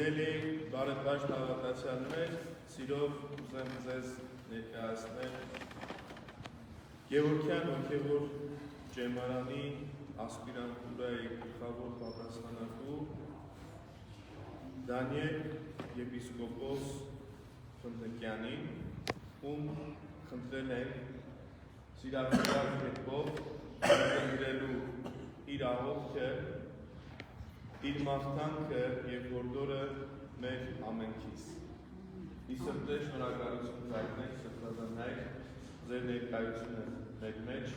Սիրելի բարեկարգ հավատացյալներ, սիրով ուզեմ ձեզ ներկայացնել Գևորգյան հոգևոր ջեմարանի ասպիրանտուրայի գլխավոր պատասխանատու Դանիել եպիսկոպոս Խնդեկյանին, ում խնդրել ենք սիրակապար հետքով ընդգրկելու իր աղոթքը, իր մաղթանքը և հորդորը մեր ամենքիս։ Ի սրտե շնորհակալություն հայտնենք սրբազան Հայր, ձեր ներկայությունը մեր մեջ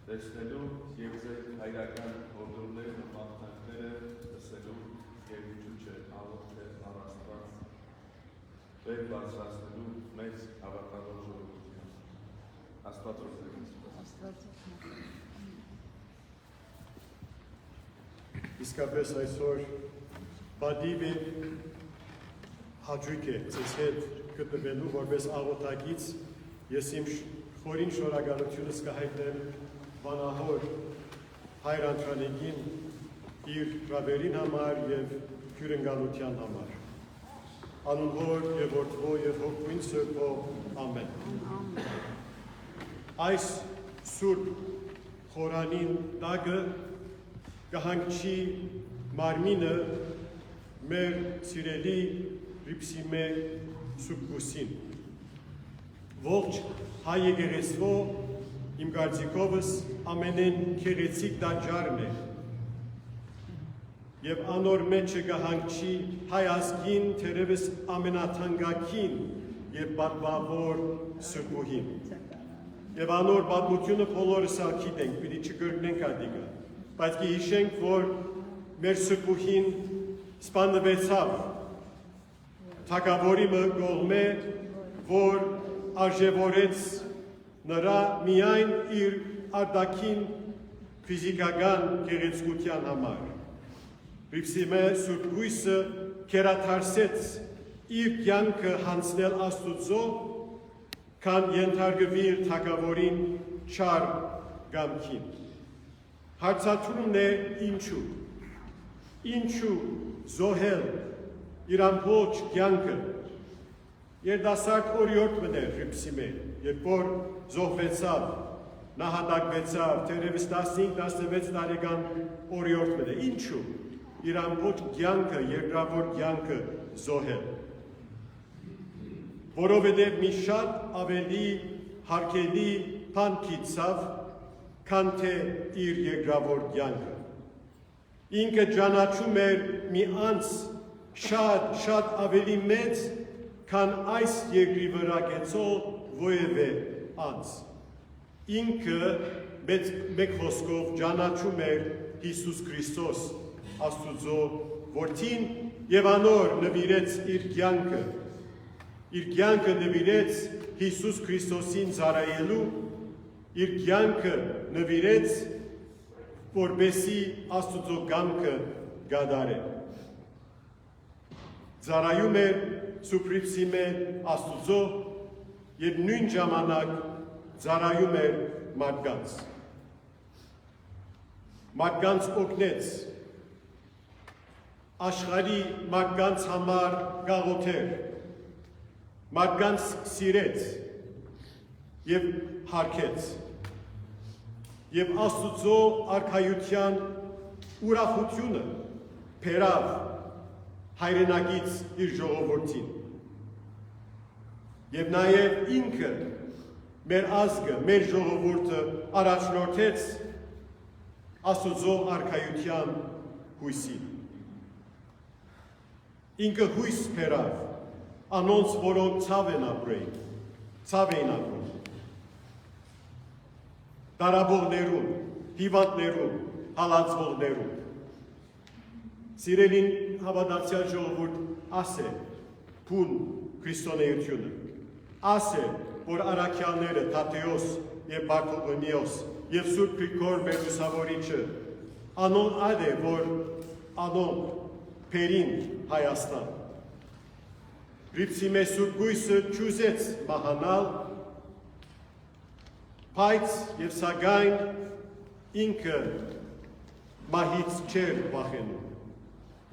տեսնելու և ձեր հայրական հորդորներն ու մաղթանքները լսելու և ուղղիչը աղոթքը առ Աստված վեր բարձրացնելու մեծ հավատալով ժողովրդին։ Աստված օրհնի։ Իսկապես այսօր պատիվ է հաճույք է ձեզ հետ գտնվելու որպես աղոթակից ես իմ խորին շնորհակալությունս կհայտնեմ վանահոր Հայր Անդրանիկին իր հրավերին համար և հյուրընկալության համար։ Անուն Հոր և Որդու և Հոգու Սուրբո ամեն։ Այս սուրբ խորանին տակը կհանգչի մարմինը մեր սիրելի Հռիփսիմե Սուրբկուսին։ Ողջ հայ եկեղեցու իմ կարծիքովս ամենեն գեղեցիկ տաճարն է և անոր մեջը կհանգչի հայ ազգին թերևս ամենաթանկագին և պատվավոր Սուրբուհին։ Եվ անոր պատմությունը բոլորս գիտենք, պիտի չկրկնենք ադիգա, բայց կհիշենք, որ մեր Սուրբուհին սպանվեցավ թագավորի կողմէ, որ արժևորեց նրա միայն իր արտաքին ֆիզիկական գեղեցկության համար։ Հռիփսիմե Սուրբկույսը կերադարձեց իր կյանքը հանձնել Աստուծո, քան ենթարկվի իր թագավորին չար կամքին։ Հարցադրումն է ինչու։ Ինչու զոհել իր ամբողջ կյանքը։ Երիտասարդ օրիորդ մներ Հռիփսիմե, երբ որ զոհվեցավ, նահատակվեցավ, թերևս 15-16 տարեկան օրիորդ մներ։ Ինչու իր ամբողջ կյանքը, երկրավոր կյանքը զոհել։ Որովհետև մի շատ ավելի հարգելի բան գիտավ, քան թե իր երկրավոր կյանքը։ Ինքը ճանաչում էր մի անձ շատ ավելի մեծ, քան այս երկրի վրա կեցող որևէ անձ։ Ինքը մեկ խոսքով ճանաչում էր Հիսուս Քրիստոս, Աստուծո Որդին, և անոր նվիրեց իր կյանքը։ Իր կյանքը նվիրեց Հիսուս Քրիստոսին ծառայելու, իր կյանքը նվիրեց, որպեսզի Աստուծո կամքը կատարե։ Ծառայում էր Սուրբ Հռիփսիմե Աստուծո և նույն ժամանակ ծառայում էր մարդկանց։ Մարդկանց օգնեց, աշխարհի մարդկանց համար գաղութեր, մարդկանց սիրեց և հարգեց և Աստուծո արքայության ուրախությունը բերավ հայրենակից իր ժողովրդին։ Եվ նաև ինքը մեր ազգը, մեր ժողովուրդը առաջնորդեց Աստուծո արքայության հույսին։ Ինքը հույս բերավ անոնց, որոնք ցավ էին ապրում, տարաբողներուն, հիվանդներուն, հալածվողներուն։ Սիրելին հավատացյալ ժողովուրդ, ասե բուն քրիստոնեությունը, ասե, որ առաքյալները Թադեոս և Բարթողոմեոս և Սուրբ Գրիգոր մեր լուսավորիչը, անոն այդ է, որ անոն բերին Հայաստան։ Հռիփսիմե Սուրբկույսը չուզեց մահանալ, բայց և սակայն ինքը մահից չէր վախենում։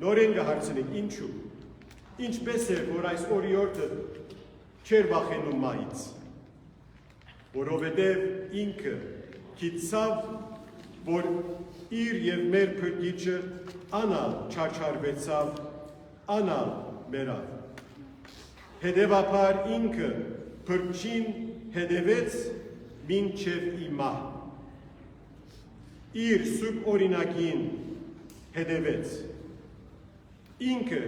Նորեն կհարցնենք ինչու։ ինչպես է, որ այս օրիորդը չեր վախենում մայից, որովհետև ինքը գիտավ, որ իր և մեր փրկիչը անալ չարչարվեցավ, անալ մերավ։ Հետևաբար ինքը փրկչին հետևեց մինչև իմա։ Իր սուրբ օրինակին հետևեց։ Ինքը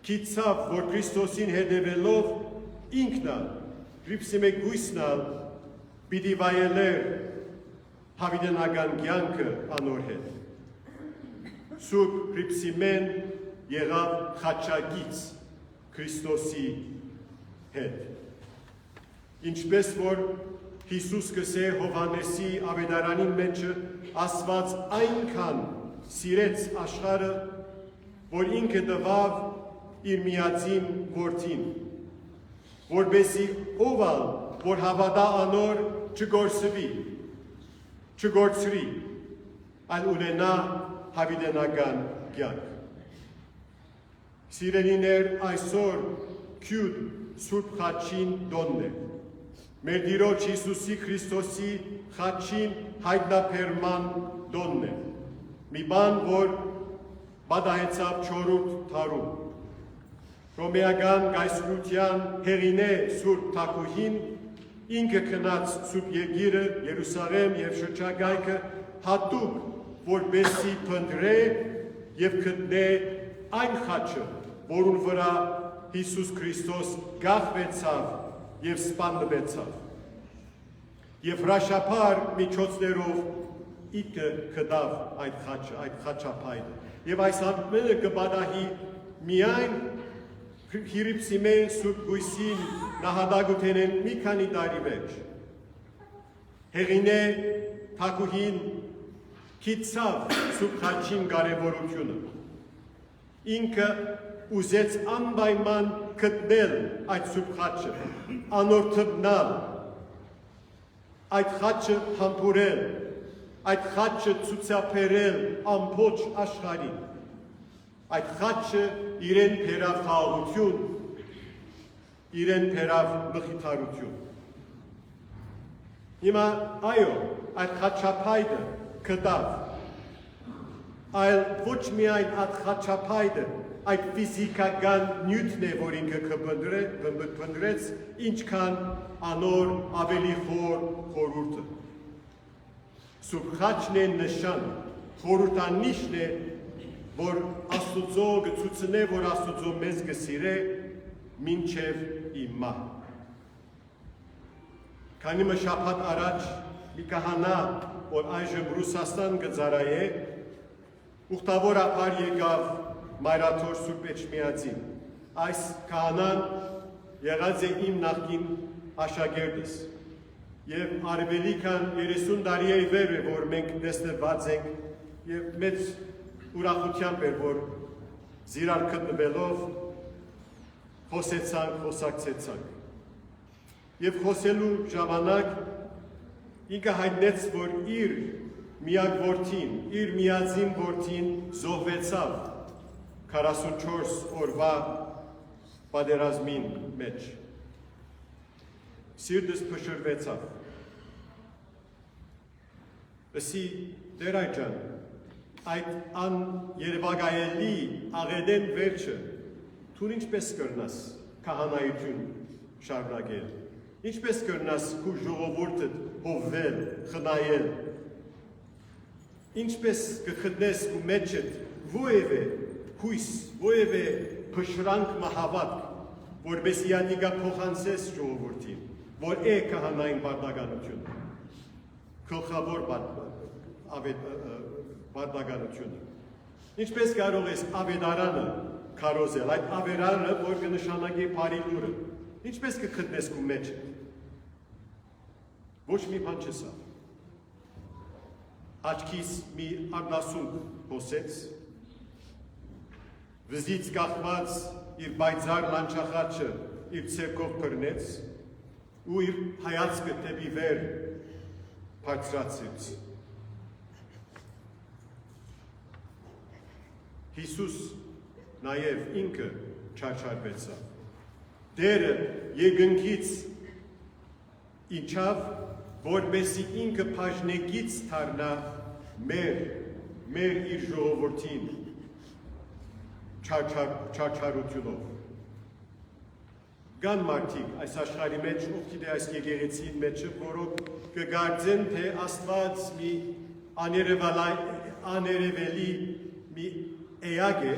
գիտավ, որ Քրիստոսին հետևելով ինքնալ, Հրիփսիմե գույսնալ պիտի վայելեր հավիտենական կյանքը անոր հետ։ Սուրբ Հրիփսիմեն եղավ խաչակից Քրիստոսի հետ։ Ինչպես որ Հիսուս կսե Հովհաննեսի ավետարանին մեջը Աստված այնքան սիրեց աշխարհը, որ ինքը տվավ իր միածին որդին, որպեսզի ով ալ որ հավատա անոր չգործրի, այլ ունենա հավիտենական կյանք։ Սիրելիներ, այսօր քյութ Սուրբ Խաչին տոնն է։ Մեր Տիրոջ Հիսուսի Քրիստոսի խաչին հայտնաբերման տոնն է։ Մի բան, որ պատահեցավ 4-րդ դարում։ Հռոմեական կայսրության հեղինե Սուրբ Թագուհին ինքը քնած Սուրբ Երկիրը, Երուսաղեմ և շրջակայքը հատուկ, որպեսզի փնտրե և գտնե այն խաչը, որուն վրա Հիսուս Քրիստոս գաղվեցավ և սպանվեցավ։ Եվ հրաշափար միջոցներով ինքը գտավ այդ խաչը, այդ խաչափայլը։ Եվ այս ամենը կպատահի միայն Հրիփսիմե Սուրբ Գույսին նահատակութենեն մի քանի տարի մեջ։ Հեղինե Թագուհին գիտավ Սուրբ Խաչին կարևորությունը։ Ինքը ուզեց անպայման գտնել այդ Սուրբ Խաչը, անոր թվնալ, այդ խաչը համբուրել, այդ խաչը ցուցաբերել ամբողջ աշխարհին, այդ խաչը իրեն բերավ խաղաղություն, իրեն բերավ մխիթարություն։ Հիմա այո, այդ խաչափայտը գտավ, այլ ոչ միայն այդ խաչափայտը, այդ ֆիզիկական նյութն է, որ ինքը կփնտրեց, ինչքան անոր ավելի խոր խորհուրդը։ Սուրբ խաչն է նշան, խորհրդանիշն է, որ Աստուծո գծուցնե, որ Աստուծո մեզ գսիրե մինչև իմա։ Քանի շաբաթ առաջ մի քահանա, որ այժմ Ռուսաստան գծարայե, ուխտավորաբար եկավ Մայրաթոր Սուրբ Էջմիածին։ Այս քահանան եղած է իմ նախկին աշակերտս և արևելի քան 30 տարի է վեր է, որ մենք տեսնված ենք և մեծ ուրախությամբ էր, որ զիրար գտնվելով խոսակցեցանք։ Եվ խոսելու ժամանակ ինքը հայտնեց, որ իր միակ որդին, իր միածին որդին զոհվեցավ 44 օրվա պատերազմին մեջ։ Սիրտս փշրվեցավ։ Ասի Տեր ջան, այդ երևակայելի աղետեն վերջը դու ինչպես կրնաս քահանայություն շարունակել, ինչպես կրնաս քո ժողովուրդը հովվել, խնայել, ինչպես կգտնես քո մեջդ որևէ հույս, որևէ փշրանք մահավատք, որպեսզի ադիգա փոխանցես ժողովրդին, որ է քահանային պարտականությունը, գլխավոր պարտականությունը։ Ինչպես կարող ես ավետարանը քարոզել, այդ ավետարանը, որ կնշանակի բարի լուրը, ինչպես կգտնես քո մեջ։ Ոչ մի բան չսա։ Աչքիս մի արտասունք հոսեց, վզից կախված իր բայցար լանչախաչը իր ցերկով բռնեց ու իր հայացքը դեպի վեր բարձրացրեց։ Հիսուս նաև ինքը չարչարվեցավ։ Դերը երկնքից իջավ, որպեսզի ինքը բաժնեկից դառնա մեր իր ժողովրդին չարչարությունով։ Կան մարդիկ այս աշխարհի մեջ, ով գիտե այս եկեղեցին մեջը, որոնք կգարձեն, թե Աստված մի աներևելի մի էակ է,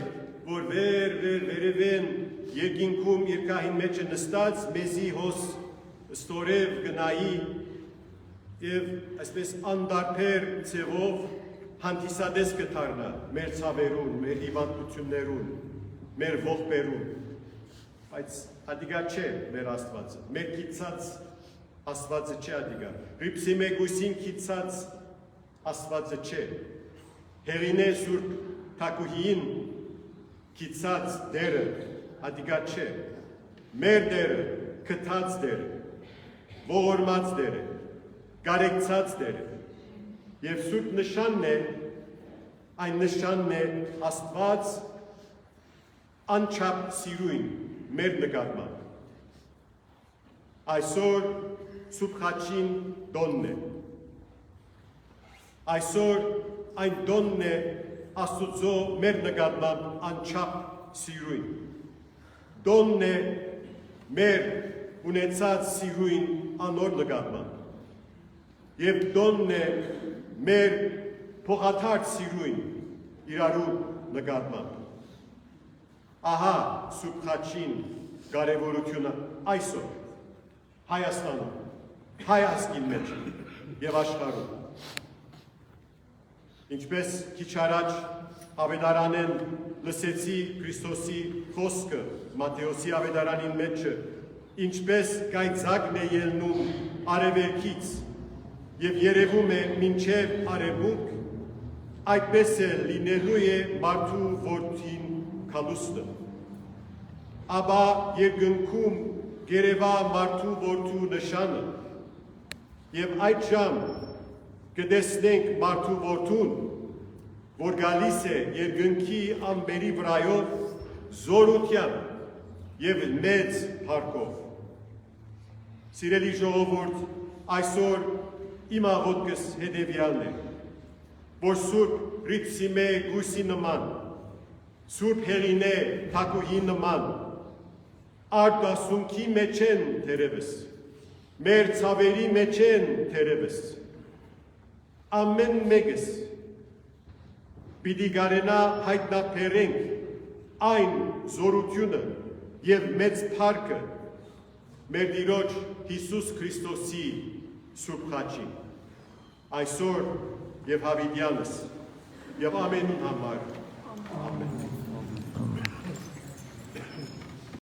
որ վերևեն երկինքում իր գահին մեջը նստած, մեզի հոս ստորև գնայի և այսպես անդարբեր ձևով հանդիսադես կդառնա մեր ցավերուն, մեր հիվանդություններուն, մեր ողբերուն, բայց ադիգա չէ մեր Աստվածը, մեր կիցած Աստվածը չէ ադիգա, Ռիփսի մեգուսին կիցած Աստվածը չէ, հեղինե Սուրբ Թագուհին կիցած դերը ադիգա չէ, մեր դերը, կթած դերը, ողորմած դերը, կարեկցած դերը, և Սուրբ նշանն է, այն նշանն է Աստված անչափ սիրույն մեր նկատմամբ։ Այսօր Սուրբ Խաչին դոնն է։ Այսօր այն դոնն է Աստուծո մեր նկատմամբ անչափ սիրույն։ Դոնն է մեր ունեցած սիրույն անոր նկատմամբ։ Եվ դոնն է մեր փոխադարձ սիրույն իրարու նկատմամբ։ Ահա Սուրբ Խաչին կարևորությունը այսօր Հայաստանում, հայ ազգին մեջ եւ աշխարհում։ Ինչպես քիչ առաջ ավետարանեն լսեցի Քրիստոսի խոսքը Մատթեոսի ավետարանին մեջը, ինչպես գայծակն է ելնում արևելքից եւ երևում է մինչեւ արևմուտք, այդպես է լինելու է մարդու որդին քալուստը։ Աբա երկնքում գերեվա մարդու որդու նշանը եւ այդ ժամ կտեսնենք մարդու որդուն, որ գալիս է երկնքի ամբերի վրայով զորությամբ եւ մեծ փառքով։ Սիրելի ժողովուրդ, այսօր իմ աղոթքս հետեւյալն է, որ Սուրբ Ռիփսիմե գույսի նման, Սուրբ Հեղինե Թագուհի նման, արտասունքի մեջ են թերևս, մեր ցավերի մեջ են թերևս, ամեն մեկս պիտի կարենա հայտնաբերենք այն զորությունը եւ մեծ փառքը մեր Տիրոջ Հիսուս Քրիստոսի Սուրբ Խաչին, այսօր եւ հավիտյանս եւ ամենուն համար